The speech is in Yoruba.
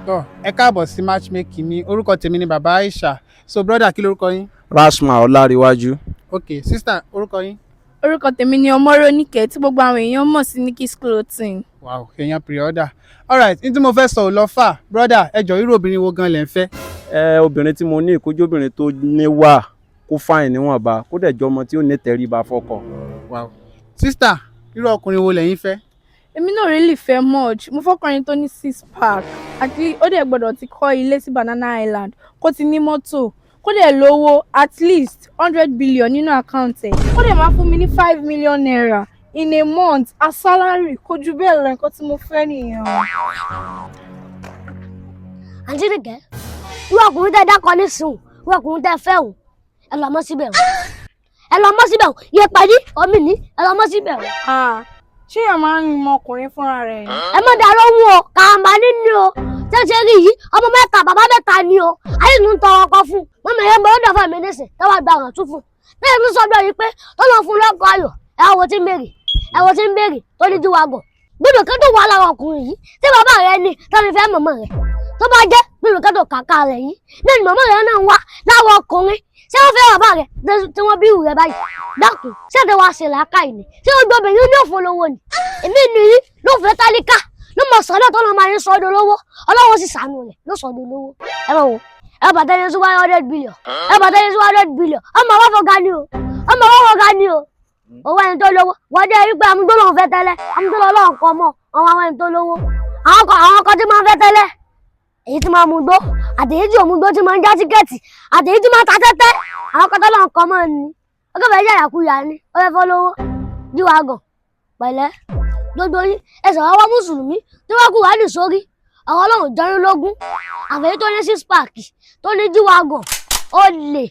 Tọ́ ẹ káàbọ̀ sí matchmaking mi orúkọ tèmi ni bàbá Aisha so brother kí lorúkọ yín. Rasma Ọláríwájú. Ok sister orúkọ yín. Orúkọ tèmi ni Ọmọ́róníkẹ́ tí gbogbo àwọn èèyàn mọ̀ sí Nikki's Clothing. Wow èèyàn pre-order. Alright ní tí mo fẹ́ sọ ò lọ fà brother ẹ jọ irú obìnrin wo gan lẹ̀ ń fẹ́. Obìnrin tí mo ní ìkójú obìnrin tó níwà kó fáìn níwọ̀nba kó dẹ̀ jọ ọmọ tí ó ní tẹríba fọ́kọ. Wow sister irú ọkùnrin wo lẹ̀yin fẹ́. Èmi náà really fẹ́ much. Mo fọ́kùnrin tó ní 6 pack àti ó dẹ̀ gbọ́dọ̀ ti kọ́ ilé sí Banana Island kó ti ní mọ́tò kó dẹ̀ lówó at least 100 billion nínú àkáǹtì ẹ̀ kó dẹ̀ máa fún mi ní 5 million naira in a month as salary kó ju bẹ́ẹ̀ lọ nǹkan tí mo fẹ́ nìyẹn. Àǹtí Nìkẹ́ irú ọkùnrin tẹ́ dákọ nísìnyí irú ọkùnrin tẹ́ fẹ́ òun ẹ lọ mọ́ síbẹ̀ o yẹ pàdé omi ní ẹ lọ mọ́ síbẹ̀ o. Ṣé èèyàn máa ń mọ ọkùnrin fúnra rẹ̀? Ẹ mọ̀ dà lóhùn o kàmbá nínú o ṣẹ́ṣẹ́ rí yìí ọmọ mẹ́ta bàbá mẹ́ta ni o ayé ìlú ń tọrọ ọkọ fún mọ́mọ́ ẹ̀yẹ́ mọ́ lọ́dọ̀ fún mi nísìn tẹ́wọ́ gba ọ̀ràn tún fún lẹ́yìn tó sọ́dọ̀ yìí pé tó lọ fún lọ́kọ̀ ayọ̀ ẹ̀wọ̀ tí ń bèrè tó ní díwágọ̀ gbọ́dọ̀ kẹ́tọ̀ wà lára ọkùnrin yìí tí bàbá rẹ̀ ní tọ́ni fẹ́ mọ̀mọ́ rẹ̀ tó bá jẹ́ gbọ́dọ̀ kẹ́tọ̀ kàkà rẹ̀ yìí lẹ́yìn mọ̀mọ́ rẹ̀ náà wá láwọn ọkùnrin ṣé wọ́n fẹ́ bàbá rẹ̀ tí wọ́n bí ìwù rẹ̀ báyìí dákun ṣé àti wàá ṣe làákà yìí ni ṣé ó gbọ́ bẹ̀rẹ̀ ní òfò lówó ni èmi nìyí ló fẹ́ tálíkà ló mọ̀ sọ́dọ̀ tó lọ́ máa ń sọ́dọ̀ lówó ọlọ́wọ́ sì sànù rẹ̀ ló sọ́dọ̀ lówó ẹ mọ̀ wò ẹ bàtà yẹn sí 100 billion ọmọ wọ́n fọ́ ga ni o owó ẹni tó lówó wọ́n jẹ́ wípé amúgbólóhùn fẹ́ tẹ́lẹ̀ amúgbólóhùn kọ́ mọ́ àwọn ẹni tó lówó àwọn kan tí máa ń fẹ́ tẹ́lẹ̀ èyí tí máa mú gbó àtèyí tí òmùgbó tí máa ń já tíkẹ́ẹ̀tì àtèyí tí máa ń ta tẹ́tẹ́ àwọn kan tó lọ́n kọ́ mọ́ ni ó kẹ́ fẹ́ yà yàkuyà ni ó fẹ́ fọ́ lówó díwágàn pẹ̀lẹ́ gbogbo yín ẹsẹ̀ wá wá mùsùlùmí tí wọ́n kú wá ní sórí àwọn ọlọ́run jọyún lógún àfẹ́yí tó ní 6 pack tó ní díwágàn ó lè